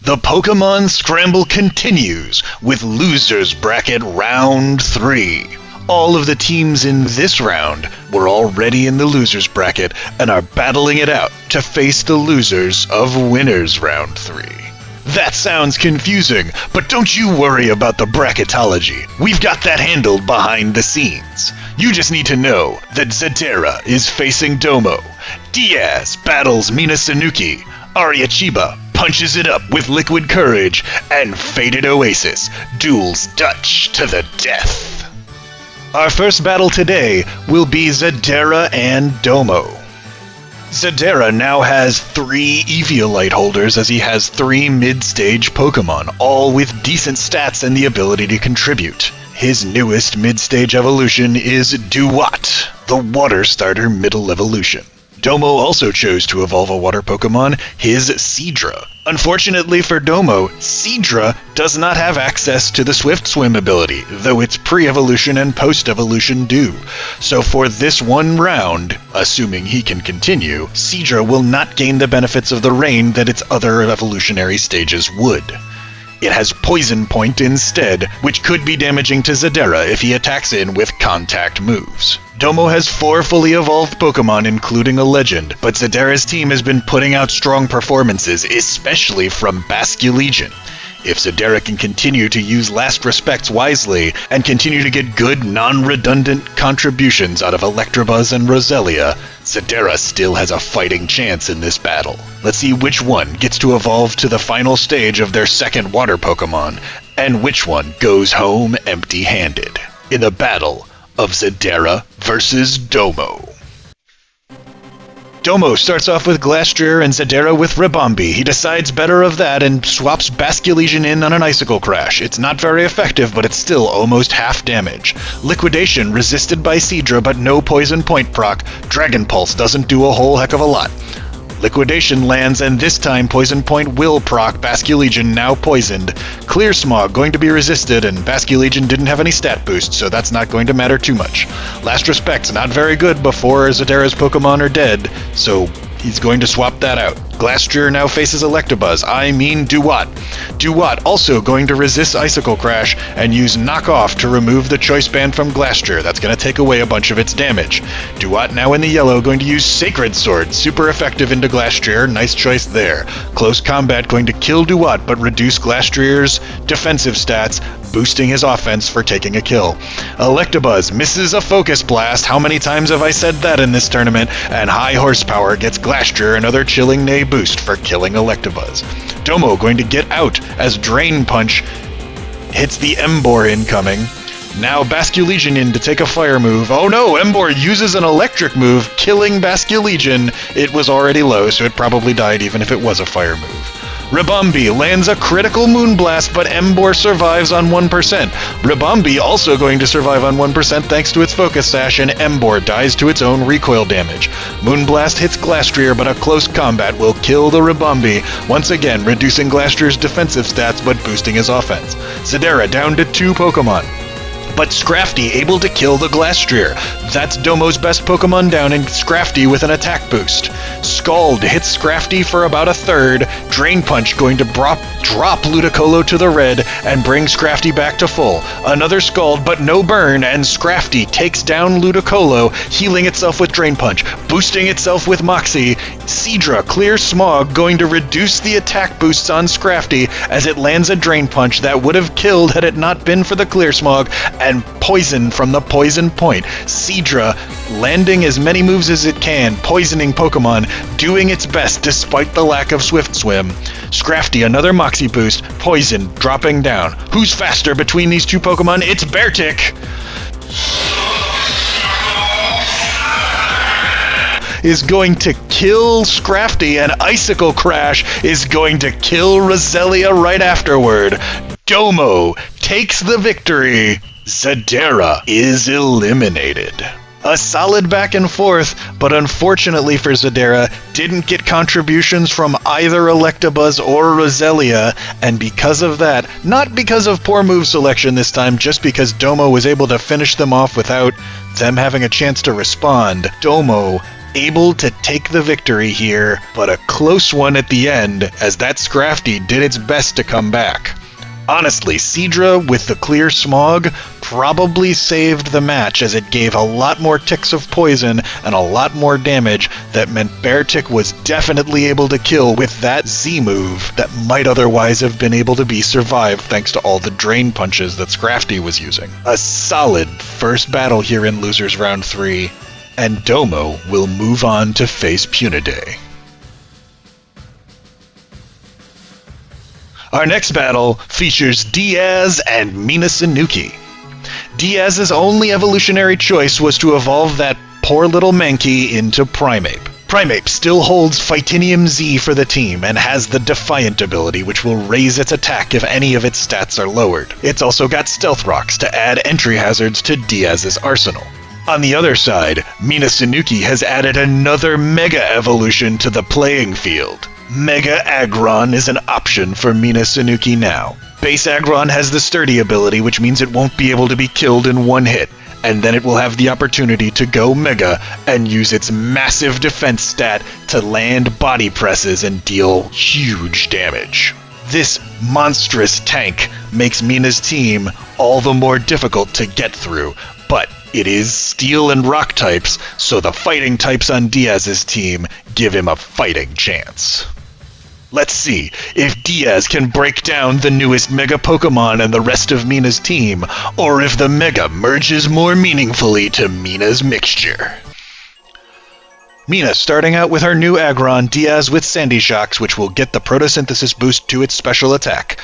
The Pokémon Scramble continues with Losers Bracket Round 3. All of the teams in this round were already in the Losers Bracket and are battling it out to face the losers of Winners Round 3. That sounds confusing, but don't you worry about the bracketology. We've got that handled behind the scenes. You just need to know that Xadera is facing Domo, Diaz battles Minasunuki, Ariachiba punches it up with LiquidKourage, and FadedOasis duels Dutch to the death. Our first battle today will be Xadera and Domo. Xadera now has 3 Eviolite holders as he has 3 mid-stage Pokémon, all with decent stats and the ability to contribute. His newest mid-stage evolution is Duat, the Water Starter Middle Evolution. Domo also chose to evolve a water Pokémon, his Xadera. Unfortunately for Domo, Xadera does not have access to the Swift Swim ability, though its pre-evolution and post-evolution do. So for this one round, assuming he can continue, Xadera will not gain the benefits of the rain that its other evolutionary stages would. It has Poison Point instead, which could be damaging to Xadera if he attacks in with contact moves. Domo has 4 fully evolved Pokémon, including a legend, but Xadera's team has been putting out strong performances, especially from Basculegion. If Xadera can continue to use Last Respects wisely, and continue to get good, non-redundant contributions out of Electabuzz and Roselia, Xadera still has a fighting chance in this battle. Let's see which one gets to evolve to the final stage of their second water Pokémon, and which one goes home empty-handed, in the battle of Xadera versus Domo. Domo starts off with Glastrier and Xadera with Ribombee. He decides better of that and swaps Basculegion in on an Icicle Crash. It's not very effective, but it's still almost half damage. Liquidation resisted by Xadera, but no Poison Point proc. Dragon Pulse doesn't do a whole heck of a lot. Liquidation lands, and this time Poison Point will proc Basculegion, now poisoned. Clear Smog going to be resisted, and Basculegion didn't have any stat boost, so that's not going to matter too much. Last Respect's not very good before Xadera's Pokémon are dead, so he's going to swap that out. Glastrier now faces Electabuzz, Duat. Duat also going to resist Icicle Crash and use Knock Off to remove the Choice Band from Glastrier. That's going to take away a bunch of its damage. Duat now in the yellow going to use Sacred Sword, super effective into Glastrier, nice choice there. Close Combat going to kill Duat but reduce Glastrier's defensive stats, boosting his offense for taking a kill. Electabuzz misses a Focus Blast, how many times have I said that in this tournament, and High Horsepower gets Glastrier another Chilling Neigh boost for killing Electabuzz. Domo going to get out as Drain Punch hits the Emboar incoming. Now Basculegion in to take a fire move. Oh no, Emboar uses an electric move, killing Basculegion. It was already low, so it probably died even if it was a fire move. Ribombee lands a critical Moonblast, but Emboar survives on 1%. Ribombee also going to survive on 1% thanks to its Focus Sash, and Emboar dies to its own recoil damage. Moonblast hits Glastrier, but a close combat will kill the Ribombee, once again reducing Glastrier's defensive stats but boosting his offense. Xadera down to 2 Pokémon. But Scrafty able to kill the Glastrier. That's Domo's best Pokémon down, and Scrafty with an attack boost. Scald hits Scrafty for about a third. Drain Punch going to drop Ludicolo to the red and bring Scrafty back to full. Another Scald, but no burn, and Scrafty takes down Ludicolo, healing itself with Drain Punch, boosting itself with Moxie. Xadera, Clear Smog, going to reduce the attack boosts on Scrafty as it lands a Drain Punch that would have killed had it not been for the Clear Smog, and Poison from the Poison Point. Xadera landing as many moves as it can, poisoning Pokémon, doing its best despite the lack of Swift Swim. Scrafty, another Moxie boost, Poison dropping down. Who's faster between these 2 Pokémon? It's Beartic! Is going to kill Scrafty, and Icicle Crash is going to kill Roselia right afterward. Domo takes the victory. Xadera is eliminated. A solid back and forth, but unfortunately for Xadera, didn't get contributions from either Electabuzz or Roselia, and because of that, not because of poor move selection this time, just because Domo was able to finish them off without them having a chance to respond, Domo able to take the victory here, but a close one at the end as that Scrafty did its best to come back. Honestly, Seadra with the clear smog probably saved the match as it gave a lot more ticks of poison and a lot more damage that meant Beartick was definitely able to kill with that Z move that might otherwise have been able to be survived thanks to all the drain punches that Scrafty was using. A solid first battle here in Losers Round 3, and Domo will move on to face Puniday. Our next battle features Diaz and Minasunuki. Diaz's only evolutionary choice was to evolve that poor little Mankey into Primeape. Primeape still holds Phytinium Z for the team and has the Defiant ability, which will raise its attack if any of its stats are lowered. It's also got Stealth Rocks to add entry hazards to Diaz's arsenal. On the other side, Minasunuki has added another Mega Evolution to the playing field. Mega Aggron is an option for Minasunuki now. Base Aggron has the Sturdy ability, which means it won't be able to be killed in one hit, and then it will have the opportunity to go Mega and use its massive defense stat to land body presses and deal huge damage. This monstrous tank makes Mina's team all the more difficult to get through, but it is Steel and Rock types, so the fighting types on Diaz's team give him a fighting chance. Let's see if Diaz can break down the newest Mega Pokémon and the rest of Mina's team, or if the Mega merges more meaningfully to Mina's mixture. Mina starting out with her new Aggron, Diaz with Sandy Shocks, which will get the Photosynthesis boost to its special attack.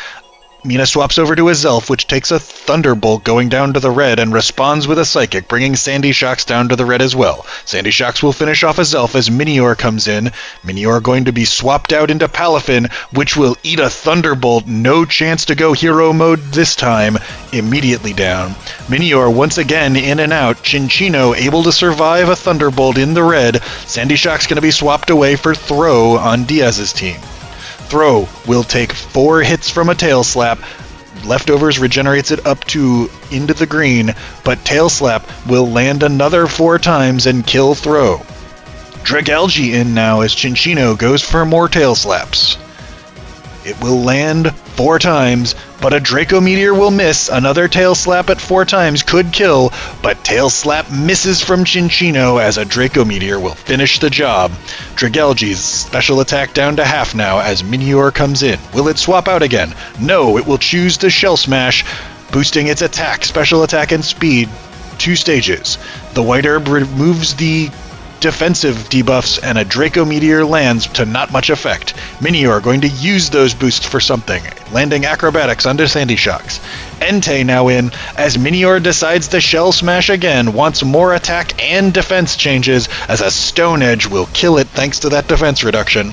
Mina swaps over to a Zelf, which takes a Thunderbolt going down to the red and responds with a Psychic, bringing Sandy Shocks down to the red as well. Sandy Shocks will finish off a Zelf as Minior comes in. Minior going to be swapped out into Palafin, which will eat a Thunderbolt, no chance to go hero mode this time, immediately down. Minior once again in and out, Chinchino able to survive a Thunderbolt in the red. Sandy Shocks going to be swapped away for Throw on Diaz's team. Throw will take 4 hits from a Tail Slap. Leftovers regenerates it up to into the green, but Tail Slap will land another 4 times and kill Throw. Dragalge in now as Chinchino goes for more Tail Slaps. It will land 4 times, but a Draco Meteor will miss. Another Tail Slap at 4 times could kill, but Tail Slap misses from Chinchino as a Draco Meteor will finish the job. Dragalge's special attack down to half now as Minior comes in. Will it swap out again? No, it will choose to Shell Smash, boosting its attack, special attack, and speed 2 stages. The White Herb removes the defensive debuffs, and a Draco Meteor lands to not much effect. Minior going to use those boosts for something, landing Acrobatics onto Sandy Shocks. Entei now in, as Minior decides to Shell Smash again, wants more attack and defense changes, as a Stone Edge will kill it thanks to that defense reduction.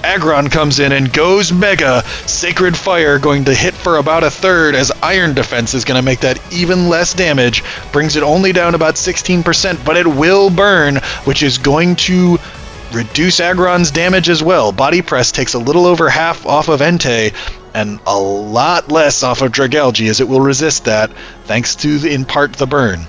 Aggron comes in and goes Mega. Sacred Fire going to hit for about a third as Iron Defense is going to make that even less damage. Brings it only down about 16%, but it will burn, which is going to reduce Aggron's damage as well. Body Press takes a little over half off of Entei and a lot less off of Dragalge as it will resist that, thanks to, in part, the burn.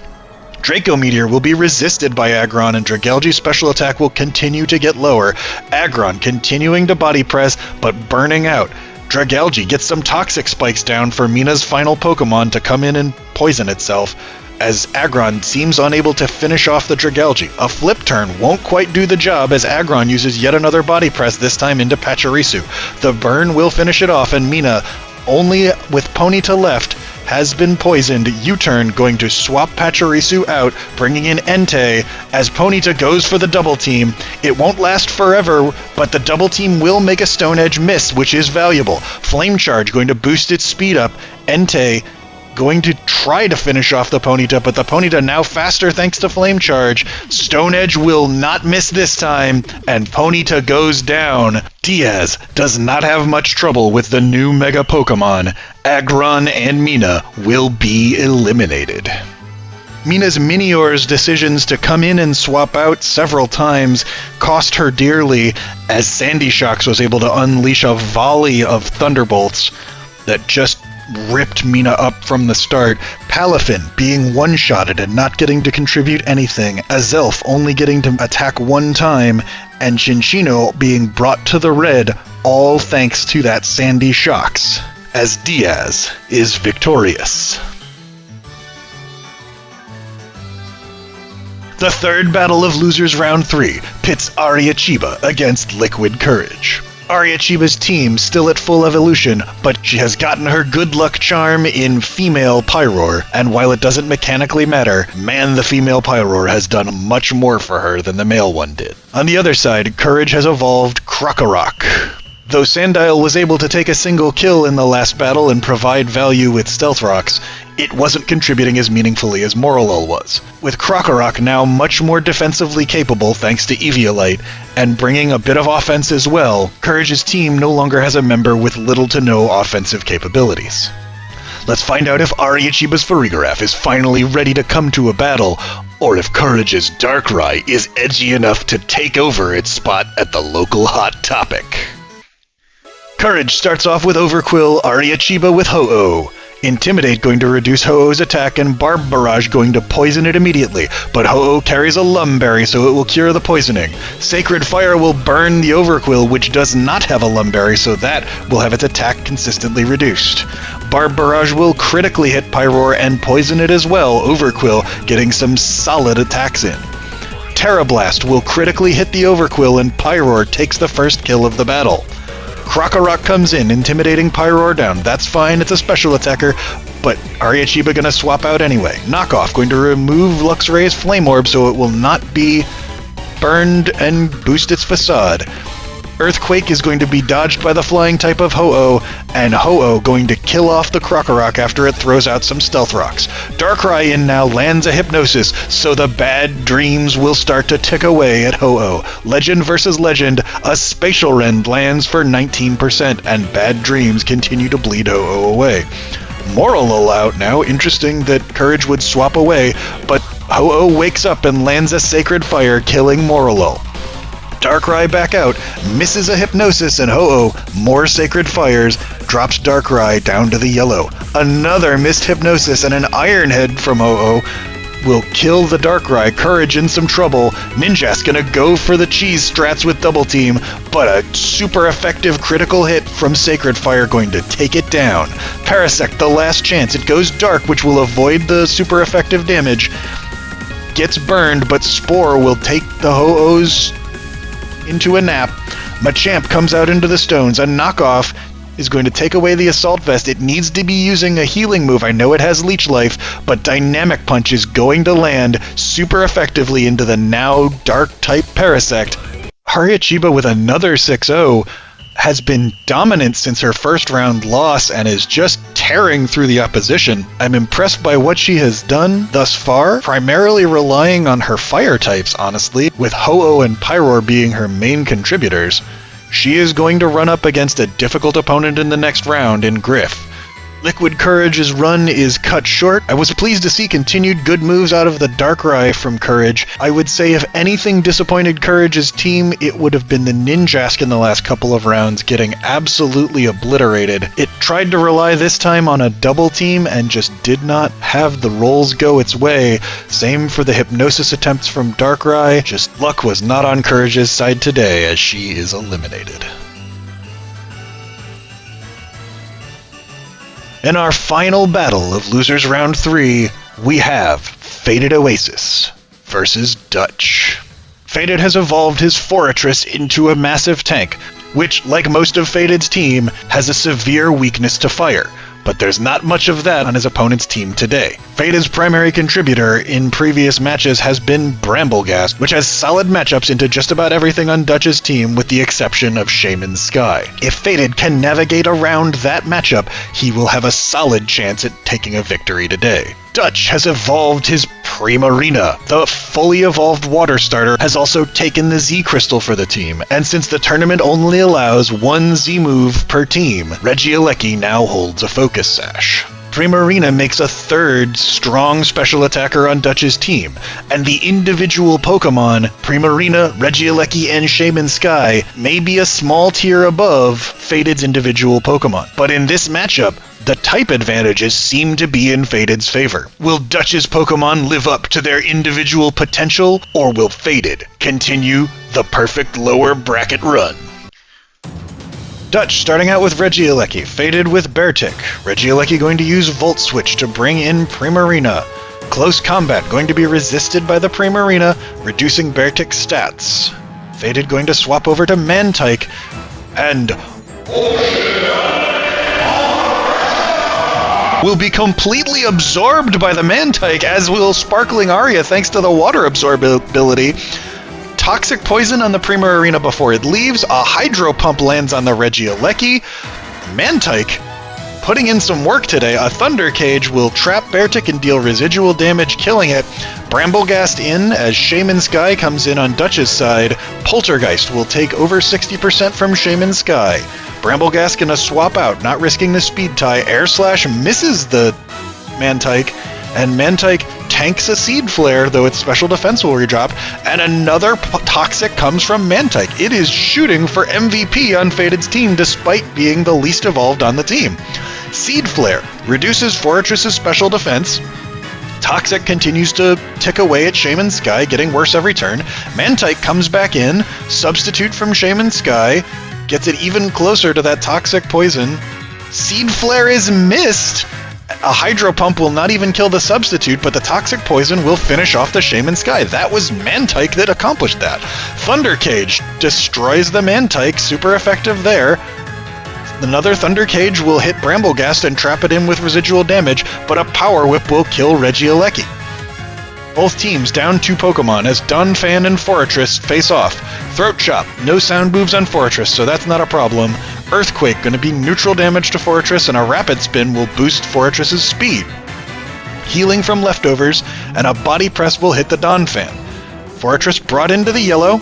Draco Meteor will be resisted by Aggron, and Dragalge's special attack will continue to get lower. Aggron continuing to body press, but burning out. Dragalge gets some Toxic Spikes down for Mina's final Pokemon to come in and poison itself, as Aggron seems unable to finish off the Dragalge. A Flip Turn won't quite do the job as Aggron uses yet another body press, this time into Pachirisu. The burn will finish it off, and Mina, only with Ponyta left, has been poisoned. U-turn going to swap Pachirisu out, bringing in Entei as Ponyta goes for the double team. It won't last forever, but the double team will make a Stone Edge miss, which is valuable. Flame Charge going to boost its speed up. Entei going to try to finish off the Ponyta, but the Ponyta now faster thanks to Flame Charge. Stone Edge will not miss this time, and Ponyta goes down. Diaz does not have much trouble with the new Mega Pokemon. Aggron and Mina will be eliminated. Mina's Minior's decisions to come in and swap out several times cost her dearly, as Sandy Shocks was able to unleash a volley of Thunderbolts that just ripped Mina up from the start, Palafin being one-shotted and not getting to contribute anything, Azelf only getting to attack one time, and Cinccino being brought to the red, all thanks to that Sandy Shocks, as Diaz is victorious. The third battle of Losers Round 3 pits Ariachiba against LiquidKourage. Ariachiba's team still at full evolution, but she has gotten her good luck charm in female Pyroar, and while it doesn't mechanically matter, man, the female Pyroar has done much more for her than the male one did. On the other side, Courage has evolved Krokorok. Though Sandile was able to take a single kill in the last battle and provide value with Stealth Rocks, it wasn't contributing as meaningfully as Morolol was. With Krokorok now much more defensively capable thanks to Eviolite, and bringing a bit of offense as well, Courage's team no longer has a member with little to no offensive capabilities. Let's find out if Ariachiba's Farigiraf is finally ready to come to a battle, or if Courage's Darkrai is edgy enough to take over its spot at the local Hot Topic. Courage starts off with Overquill, Ariachiba with Ho-Oh. Intimidate going to reduce Ho-Oh's attack, and Barb Barrage going to poison it immediately, but Ho-Oh carries a Lumberry, so it will cure the poisoning. Sacred Fire will burn the Overquill, which does not have a Lumberry, so that will have its attack consistently reduced. Barb Barrage will critically hit Pyroar and poison it as well, Overquill getting some solid attacks in. Terra Blast will critically hit the Overquill, and Pyroar takes the first kill of the battle. Krokorok comes in, intimidating Pyroar down. That's fine, it's a special attacker, but Ariachiba gonna swap out anyway. Knockoff going to remove Luxray's Flame Orb so it will not be burned and boost its facade. Earthquake is going to be dodged by the flying type of Ho-Oh, and Ho-Oh going to kill off the Krokorok after it throws out some Stealth Rocks. Darkrai in now lands a Hypnosis, so the bad dreams will start to tick away at Ho-Oh. Legend versus Legend, a Spatial Rend lands for 19%, and bad dreams continue to bleed Ho-Oh away. Morolol out now, interesting that Courage would swap away, but Ho-Oh wakes up and lands a Sacred Fire, killing Morolol. Darkrai back out, misses a Hypnosis, and Ho-Oh, more Sacred Fires, drops Darkrai down to the yellow. Another missed Hypnosis and an Iron Head from Ho-Oh will kill the Darkrai. Courage in some trouble. Ninja's gonna go for the cheese strats with Double Team, but a super effective critical hit from Sacred Fire going to take it down. Parasect, the last chance. It goes dark, which will avoid the super effective damage. Gets burned, but Spore will take the Ho-Ohs into a nap. Machamp comes out into the stones. A Knockoff is going to take away the Assault Vest. It needs to be using a healing move. I know it has Leech Life, but Dynamic Punch is going to land super effectively into the now Dark-type Parasect. Ariachiba with another 6-0 has been dominant since her first round loss and is just tearing through the opposition. I'm impressed by what she has done thus far, primarily relying on her fire types, honestly, with Ho-Oh and Pyroar being her main contributors. She is going to run up against a difficult opponent in the next round in Griff. LiquidKourage's run is cut short. I was pleased to see continued good moves out of the Darkrai from Courage. I would say if anything disappointed Courage's team, it would have been the Ninjask in the last couple of rounds getting absolutely obliterated. It tried to rely this time on a double team and just did not have the rolls go its way. Same for the Hypnosis attempts from Darkrai. Just luck was not on Courage's side today as she is eliminated. In our final battle of Losers Round 3, we have FadedOasis versus Dutch. Faded has evolved his Forretress into a massive tank, which, like most of Faded's team, has a severe weakness to fire. But there's not much of that on his opponent's team today. Faded's primary contributor in previous matches has been Brambleghast, which has solid matchups into just about everything on Dutch's team with the exception of Shaman Sky. If Faded can navigate around that matchup, he will have a solid chance at taking a victory today. Dutch has evolved his Primarina. The fully evolved water starter has also taken the Z Crystal for the team, and since the tournament only allows one Z move per team, Regieleki now holds a Focus Sash. Primarina makes a third strong special attacker on Dutch's team, and the individual Pokémon, Primarina, Regieleki, and Shaman Sky, may be a small tier above Faded's individual Pokémon. But in this matchup, The type advantages seem to be in Faded's favor. Will Dutch's Pokémon live up to their individual potential, or will Faded continue the perfect lower bracket run? Dutch starting out with Regieleki, Faded with Beartick. Regieleki going to use Volt Switch to bring in Primarina. Close combat going to be resisted by the Primarina, reducing Beartick's stats. Faded going to swap over to Mantike, and will be completely absorbed by the Mantike, as will Sparkling Aria thanks to the water absorbability. Toxic Poison on the Primarina before it leaves. A Hydro Pump lands on the Regieleki. Mantike putting in some work today. A Thunder Cage will trap Beartick and deal residual damage, killing it. Bramblegast in as Shaman Sky comes in on Dutch's side. Poltergeist will take over 60% from Shaman Sky. Bramblegast gonna swap out, not risking the speed tie. Air Slash misses the Mantike, and Mantike tanks a Seed Flare, though its special defense will redrop, and another Toxic comes from Mantike. It is shooting for MVP on Faded's team, despite being the least evolved on the team. Seed Flare reduces Forretress's special defense. Toxic continues to tick away at Shaman Sky, getting worse every turn. Mantike comes back in, substitute from Shaman Sky, gets it even closer to that Toxic Poison. Seed Flare is missed. A Hydro Pump will not even kill the substitute, but the Toxic Poison will finish off the Shaman Sky. That was Mantike that accomplished that. Thunder Cage destroys the Mantike, super effective there. Another Thunder Cage will hit Bramblegast and trap it in with residual damage, but a Power Whip will kill Regieleki. Both teams down 2 Pokemon as Donphan and Forretress face off. Throat Chop, no sound moves on Forretress, so that's not a problem. Earthquake, going to be neutral damage to Forretress, and a Rapid Spin will boost Forretress's speed. Healing from leftovers, and a Body Press will hit the Donphan. Forretress brought into the yellow,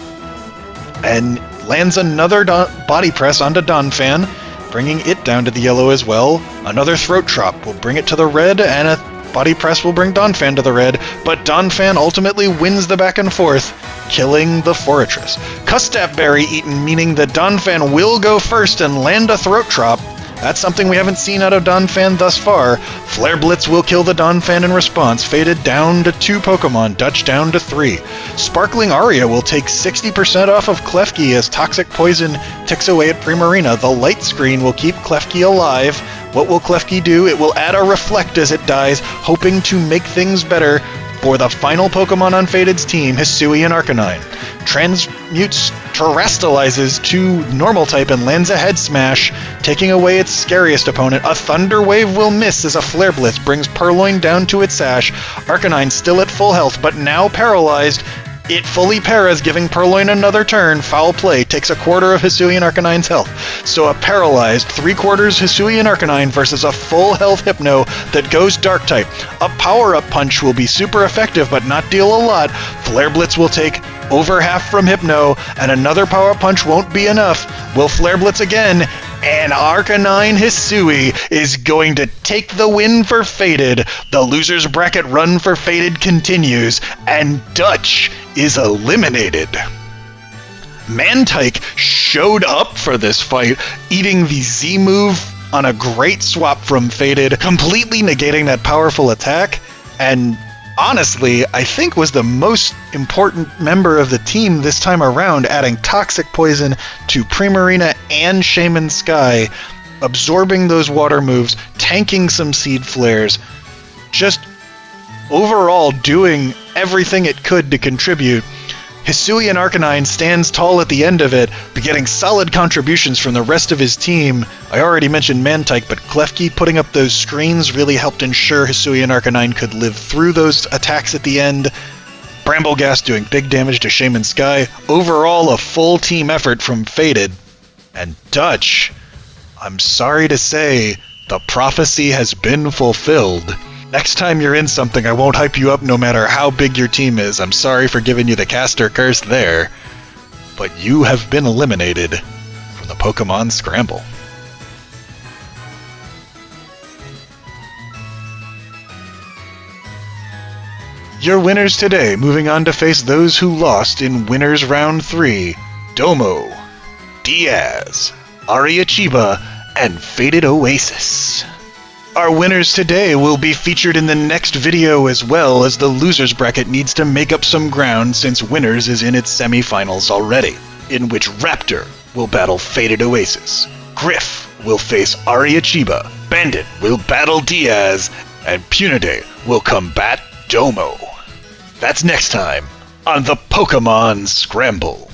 and lands another Body Press onto Donphan, bringing it down to the yellow as well. Another Throat Chop will bring it to the red, and a Body Press will bring Donphan to the red, but Donphan ultimately wins the back and forth, killing the Forretress. Custap Berry eaten, meaning that Donphan will go first and land a Throat Chop. That's something we haven't seen out of Donphan thus far. Flare Blitz will kill the Donphan in response. Faded down to 2 Pokemon, Dutch down to 3. Sparkling Aria will take 60% off of Klefki as Toxic Poison ticks away at Primarina. The light screen will keep Klefki alive. What will Klefki do? It will add a Reflect as it dies, hoping to make things better for the final Pokemon on Faded's team, Hisuian Arcanine. Transmutes, terastallizes to normal type and lands a Head Smash, taking away its scariest opponent. A Thunder Wave will miss as a Flare Blitz brings Purloin down to its sash. Arcanine still at full health, but now paralyzed. It fully paras, giving Purloin another turn. Foul Play takes a quarter of Hisuian Arcanine's health. So a paralyzed 3/4 Hisuian Arcanine versus a full health Hypno that goes Dark type. A Power-Up Punch will be super effective but not deal a lot. Flare Blitz will take over half from Hypno, and another Power-Up Punch won't be enough. Will Flare Blitz again, and Arcanine Hisui is going to take the win for Faded. The loser's bracket run for Faded continues, and Dutch is eliminated. Mantike showed up for this fight, eating the Z move on a great swap from Faded, completely negating that powerful attack, and honestly, I think was the most important member of the team this time around, adding Toxic Poison to Primarina and Shaman Sky, absorbing those water moves, tanking some Seed Flares, just overall doing everything it could to contribute. Hisuian Arcanine stands tall at the end of it, but getting solid contributions from the rest of his team. I already mentioned Mantike, but Klefki putting up those screens really helped ensure Hisuian Arcanine could live through those attacks at the end. Bramblegast doing big damage to Shaman Sky. Overall, a full team effort from Faded. And Dutch, I'm sorry to say, the prophecy has been fulfilled. Next time you're in something, I won't hype you up no matter how big your team is. I'm sorry for giving you the caster curse there. But you have been eliminated from the Pokémon Scramble. Your winners today, moving on to face those who lost in Winners Round 3. Domo, Diaz, Ariachiba, and FadedOasis. Our winners today will be featured in the next video, as well as the losers bracket needs to make up some ground since winners is in its semifinals already, in which Raptor will battle FadedOasis, Griff will face Ariachiba, Bandit will battle Diaz, and Punide will combat Domo. That's next time on the Pokémon Scramble.